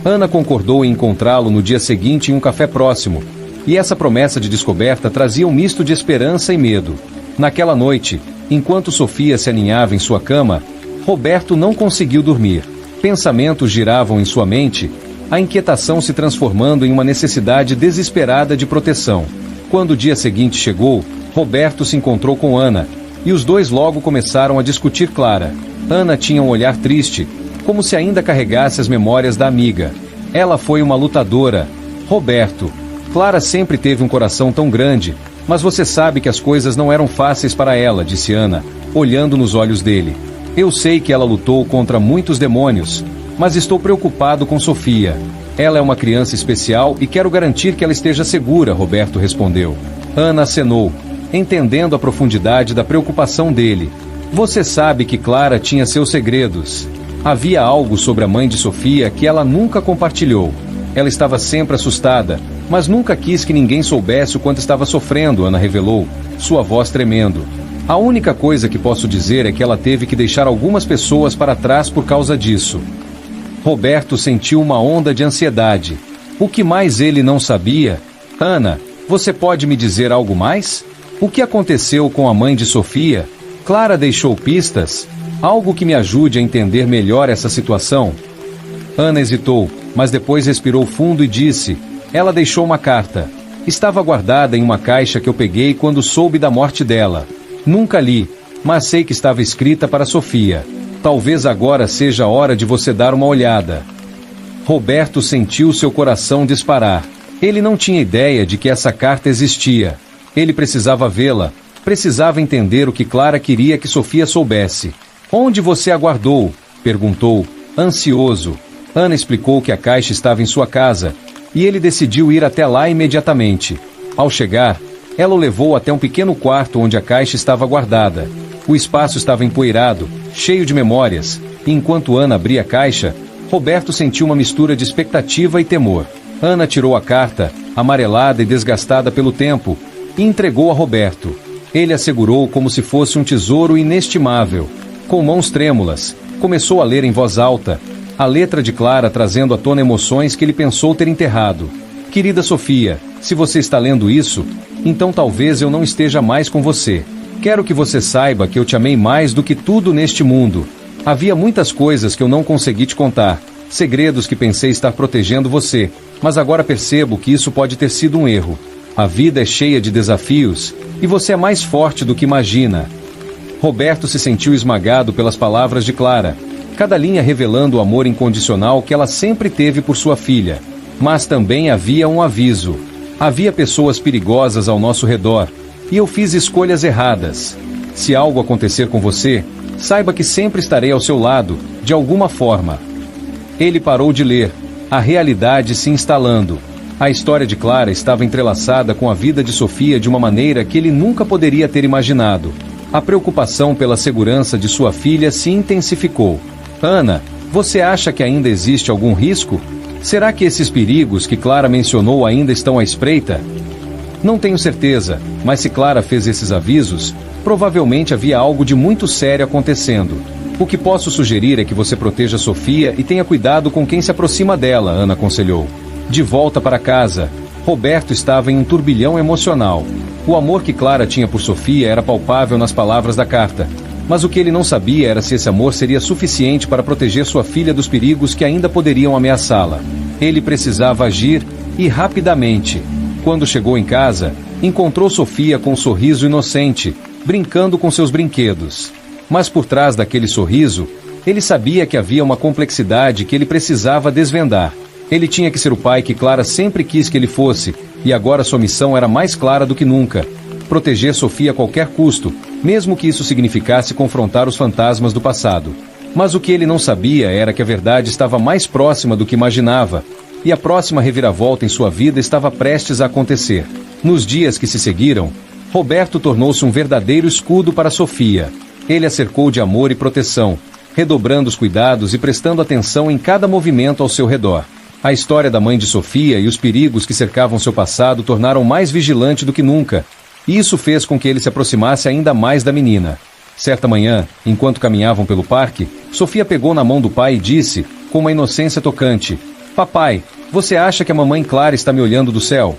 Ana concordou em encontrá-lo no dia seguinte em um café próximo, e essa promessa de descoberta trazia um misto de esperança e medo. Naquela noite, enquanto Sofia se aninhava em sua cama, Roberto não conseguiu dormir. Pensamentos giravam em sua mente, a inquietação se transformando em uma necessidade desesperada de proteção. Quando o dia seguinte chegou, Roberto se encontrou com Ana, e os dois logo começaram a discutir Clara. Ana tinha um olhar triste, como se ainda carregasse as memórias da amiga. Ela foi uma lutadora. Roberto, Clara sempre teve um coração tão grande, mas você sabe que as coisas não eram fáceis para ela, disse Ana, olhando nos olhos dele. Eu sei que ela lutou contra muitos demônios, mas estou preocupado com Sofia. Ela é uma criança especial e quero garantir que ela esteja segura, Roberto respondeu. Ana acenou, entendendo a profundidade da preocupação dele. Você sabe que Clara tinha seus segredos. Havia algo sobre a mãe de Sofia que ela nunca compartilhou. Ela estava sempre assustada, mas nunca quis que ninguém soubesse o quanto estava sofrendo, Ana revelou, sua voz tremendo. A única coisa que posso dizer é que ela teve que deixar algumas pessoas para trás por causa disso. Roberto sentiu uma onda de ansiedade. O que mais ele não sabia? Ana, você pode me dizer algo mais? O que aconteceu com a mãe de Sofia? Clara deixou pistas? Algo que me ajude a entender melhor essa situação? Ana hesitou, mas depois respirou fundo e disse: ela deixou uma carta. Estava guardada em uma caixa que eu peguei quando soube da morte dela. Nunca li, mas sei que estava escrita para Sofia. Talvez agora seja a hora de você dar uma olhada. Roberto sentiu seu coração disparar. Ele não tinha ideia de que essa carta existia. Ele precisava vê-la, precisava entender o que Clara queria que Sofia soubesse. Onde você a guardou? Perguntou, ansioso. Ana explicou que a caixa estava em sua casa, e ele decidiu ir até lá imediatamente. Ao chegar, ela o levou até um pequeno quarto onde a caixa estava guardada. O espaço estava empoeirado, cheio de memórias, e enquanto Ana abria a caixa, Roberto sentiu uma mistura de expectativa e temor. Ana tirou a carta, amarelada e desgastada pelo tempo, e entregou a Roberto. Ele a segurou como se fosse um tesouro inestimável. Com mãos trêmulas, começou a ler em voz alta, a letra de Clara trazendo à tona emoções que ele pensou ter enterrado. Querida Sofia, se você está lendo isso, então talvez eu não esteja mais com você. Quero que você saiba que eu te amei mais do que tudo neste mundo. Havia muitas coisas que eu não consegui te contar, segredos que pensei estar protegendo você, mas agora percebo que isso pode ter sido um erro. A vida é cheia de desafios, e você é mais forte do que imagina. Roberto se sentiu esmagado pelas palavras de Clara, cada linha revelando o amor incondicional que ela sempre teve por sua filha. Mas também havia um aviso. Havia pessoas perigosas ao nosso redor, e eu fiz escolhas erradas. Se algo acontecer com você, saiba que sempre estarei ao seu lado, de alguma forma. Ele parou de ler, a realidade se instalando. A história de Clara estava entrelaçada com a vida de Sofia de uma maneira que ele nunca poderia ter imaginado. A preocupação pela segurança de sua filha se intensificou. Ana, você acha que ainda existe algum risco? Será que esses perigos que Clara mencionou ainda estão à espreita? Não tenho certeza, mas se Clara fez esses avisos, provavelmente havia algo de muito sério acontecendo. O que posso sugerir é que você proteja Sofia e tenha cuidado com quem se aproxima dela, Ana aconselhou. De volta para casa, Roberto estava em um turbilhão emocional. O amor que Clara tinha por Sofia era palpável nas palavras da carta, mas o que ele não sabia era se esse amor seria suficiente para proteger sua filha dos perigos que ainda poderiam ameaçá-la. Ele precisava agir, e rapidamente. Quando chegou em casa, encontrou Sofia com um sorriso inocente, brincando com seus brinquedos. Mas por trás daquele sorriso, ele sabia que havia uma complexidade que ele precisava desvendar. Ele tinha que ser o pai que Clara sempre quis que ele fosse, e agora sua missão era mais clara do que nunca: proteger Sofia a qualquer custo, mesmo que isso significasse confrontar os fantasmas do passado. Mas o que ele não sabia era que a verdade estava mais próxima do que imaginava, e a próxima reviravolta em sua vida estava prestes a acontecer. Nos dias que se seguiram, Roberto tornou-se um verdadeiro escudo para Sofia. Ele a cercou de amor e proteção, redobrando os cuidados e prestando atenção em cada movimento ao seu redor. A história da mãe de Sofia e os perigos que cercavam seu passado tornaram mais vigilante do que nunca, e isso fez com que ele se aproximasse ainda mais da menina. Certa manhã, enquanto caminhavam pelo parque, Sofia pegou na mão do pai e disse, com uma inocência tocante: "Papai, você acha que a mamãe Clara está me olhando do céu?"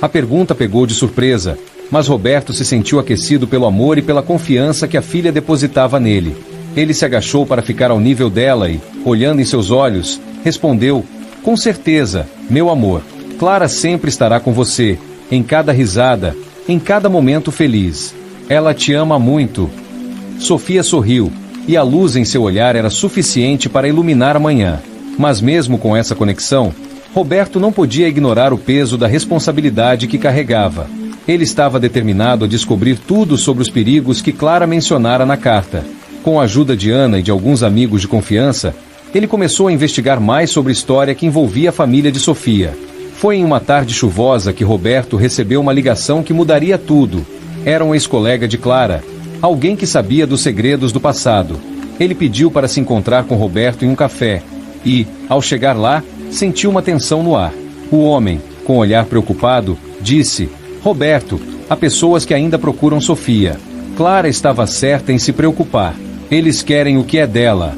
A pergunta pegou de surpresa, mas Roberto se sentiu aquecido pelo amor e pela confiança que a filha depositava nele. Ele se agachou para ficar ao nível dela e, olhando em seus olhos, respondeu: "Com certeza, meu amor, Clara sempre estará com você, em cada risada, em cada momento feliz. Ela te ama muito." Sofia sorriu, e a luz em seu olhar era suficiente para iluminar a manhã. Mas mesmo com essa conexão, Roberto não podia ignorar o peso da responsabilidade que carregava. Ele estava determinado a descobrir tudo sobre os perigos que Clara mencionara na carta. Com a ajuda de Ana e de alguns amigos de confiança, ele começou a investigar mais sobre a história que envolvia a família de Sofia. Foi em uma tarde chuvosa que Roberto recebeu uma ligação que mudaria tudo. Era um ex-colega de Clara, alguém que sabia dos segredos do passado. Ele pediu para se encontrar com Roberto em um café e, ao chegar lá, sentiu uma tensão no ar. O homem, com um olhar preocupado, disse: "Roberto, há pessoas que ainda procuram Sofia. Clara estava certa em se preocupar. Eles querem o que é dela."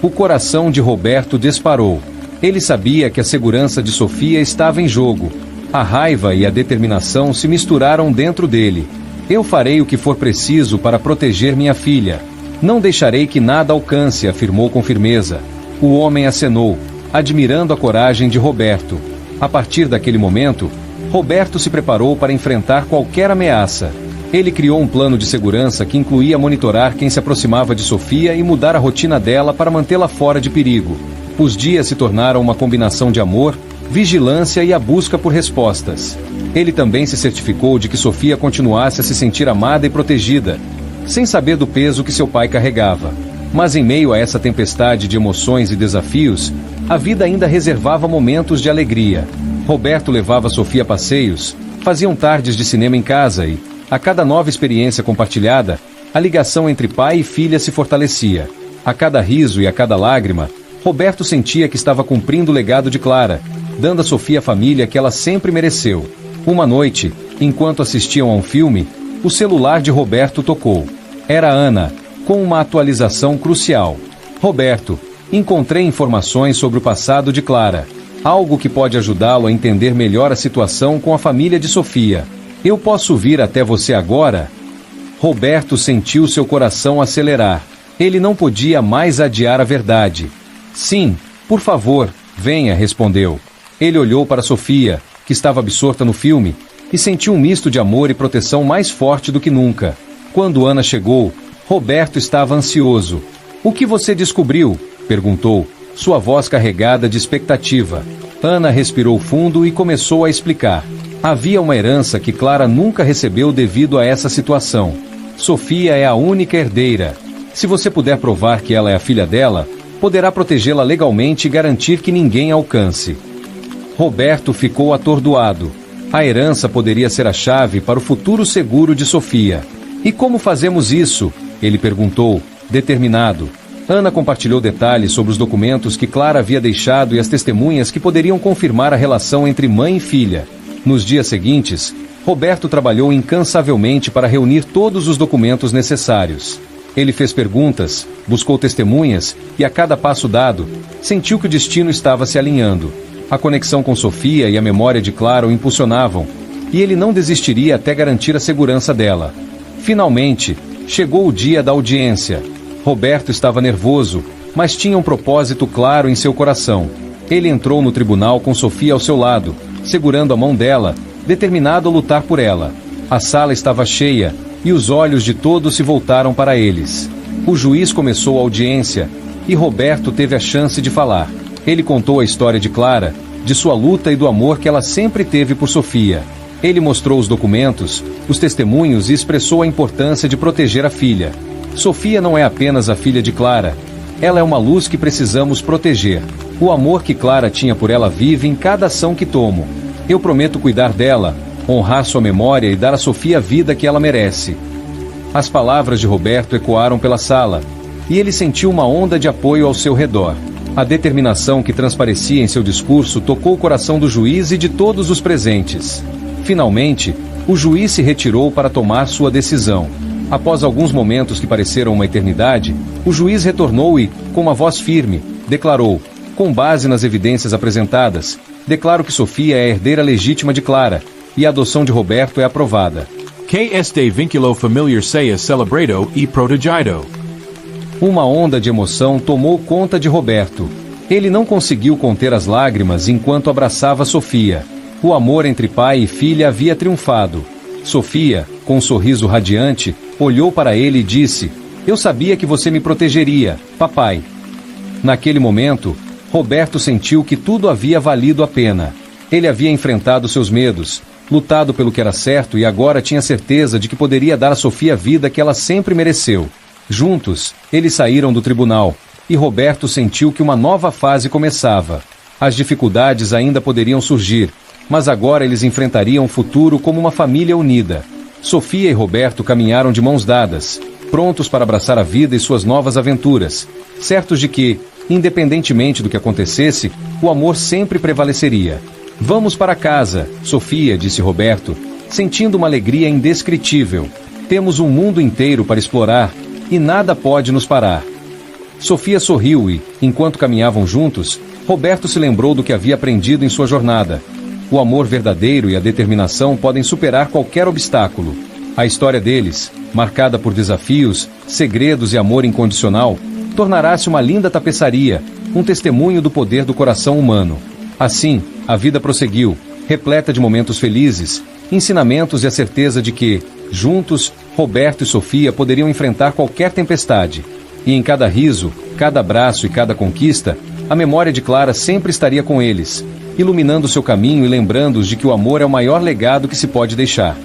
O coração de Roberto disparou. Ele sabia que a segurança de Sofia estava em jogo. A raiva e a determinação se misturaram dentro dele. "Eu farei o que for preciso para proteger minha filha. Não deixarei que nada alcance", afirmou com firmeza. O homem acenou, admirando a coragem de Roberto. A partir daquele momento, Roberto se preparou para enfrentar qualquer ameaça. Ele criou um plano de segurança que incluía monitorar quem se aproximava de Sofia e mudar a rotina dela para mantê-la fora de perigo. Os dias se tornaram uma combinação de amor, vigilância e a busca por respostas. Ele também se certificou de que Sofia continuasse a se sentir amada e protegida, sem saber do peso que seu pai carregava. Mas em meio a essa tempestade de emoções e desafios, a vida ainda reservava momentos de alegria. Roberto levava Sofia a passeios, faziam tardes de cinema em casa e, a cada nova experiência compartilhada, a ligação entre pai e filha se fortalecia. A cada riso e a cada lágrima, Roberto sentia que estava cumprindo o legado de Clara, dando a Sofia a família que ela sempre mereceu. Uma noite, enquanto assistiam a um filme, o celular de Roberto tocou. Era Ana, com uma atualização crucial. "Roberto, encontrei informações sobre o passado de Clara, algo que pode ajudá-lo a entender melhor a situação com a família de Sofia. Eu posso vir até você agora?" Roberto sentiu seu coração acelerar. Ele não podia mais adiar a verdade. "Sim, por favor, venha", respondeu. Ele olhou para Sofia, que estava absorta no filme, e sentiu um misto de amor e proteção mais forte do que nunca. Quando Ana chegou, Roberto estava ansioso. "O que você descobriu?", perguntou, sua voz carregada de expectativa. Ana respirou fundo e começou a explicar. Havia uma herança que Clara nunca recebeu devido a essa situação. Sofia é a única herdeira. Se você puder provar que ela é a filha dela, poderá protegê-la legalmente e garantir que ninguém a alcance. Roberto ficou atordoado. A herança poderia ser a chave para o futuro seguro de Sofia. "E como fazemos isso?", ele perguntou, determinado. Ana compartilhou detalhes sobre os documentos que Clara havia deixado e as testemunhas que poderiam confirmar a relação entre mãe e filha. Nos dias seguintes, Roberto trabalhou incansavelmente para reunir todos os documentos necessários. Ele fez perguntas, buscou testemunhas e, a cada passo dado, sentiu que o destino estava se alinhando. A conexão com Sofia e a memória de Clara o impulsionavam, e ele não desistiria até garantir a segurança dela. Finalmente, chegou o dia da audiência. Roberto estava nervoso, mas tinha um propósito claro em seu coração. Ele entrou no tribunal com Sofia ao seu lado, segurando a mão dela, determinado a lutar por ela. A sala estava cheia, e os olhos de todos se voltaram para eles. O juiz começou a audiência, e Roberto teve a chance de falar. Ele contou a história de Clara, de sua luta e do amor que ela sempre teve por Sofia. Ele mostrou os documentos, os testemunhos e expressou a importância de proteger a filha. Sofia não é apenas a filha de Clara. Ela é uma luz que precisamos proteger. O amor que Clara tinha por ela vive em cada ação que tomo. Eu prometo cuidar dela, honrar sua memória e dar a Sofia a vida que ela merece. As palavras de Roberto ecoaram pela sala, e ele sentiu uma onda de apoio ao seu redor. A determinação que transparecia em seu discurso tocou o coração do juiz e de todos os presentes. Finalmente, o juiz se retirou para tomar sua decisão. Após alguns momentos que pareceram uma eternidade, o juiz retornou e, com uma voz firme, declarou: com base nas evidências apresentadas, declaro que Sofia é a herdeira legítima de Clara, e a adoção de Roberto é aprovada. Que este vínculo familiar sea celebrado e protegido. Uma onda de emoção tomou conta de Roberto. Ele não conseguiu conter as lágrimas enquanto abraçava Sofia. O amor entre pai e filha havia triunfado. Sofia, com um sorriso radiante, olhou para ele e disse: eu sabia que você me protegeria, papai. Naquele momento, Roberto sentiu que tudo havia valido a pena. Ele havia enfrentado seus medos, lutado pelo que era certo e agora tinha certeza de que poderia dar a Sofia a vida que ela sempre mereceu. Juntos, eles saíram do tribunal, e Roberto sentiu que uma nova fase começava. As dificuldades ainda poderiam surgir, mas agora eles enfrentariam o futuro como uma família unida. Sofia e Roberto caminharam de mãos dadas, prontos para abraçar a vida e suas novas aventuras, certos de que, independentemente do que acontecesse, o amor sempre prevaleceria. Vamos para casa, Sofia, disse Roberto, sentindo uma alegria indescritível. Temos um mundo inteiro para explorar, e nada pode nos parar. Sofia sorriu e, enquanto caminhavam juntos, Roberto se lembrou do que havia aprendido em sua jornada. O amor verdadeiro e a determinação podem superar qualquer obstáculo. A história deles, marcada por desafios, segredos e amor incondicional, tornará-se uma linda tapeçaria, um testemunho do poder do coração humano. Assim, a vida prosseguiu, repleta de momentos felizes, ensinamentos e a certeza de que, juntos, Roberto e Sofia poderiam enfrentar qualquer tempestade. E em cada riso, cada abraço e cada conquista, a memória de Clara sempre estaria com eles, iluminando seu caminho e lembrando-os de que o amor é o maior legado que se pode deixar.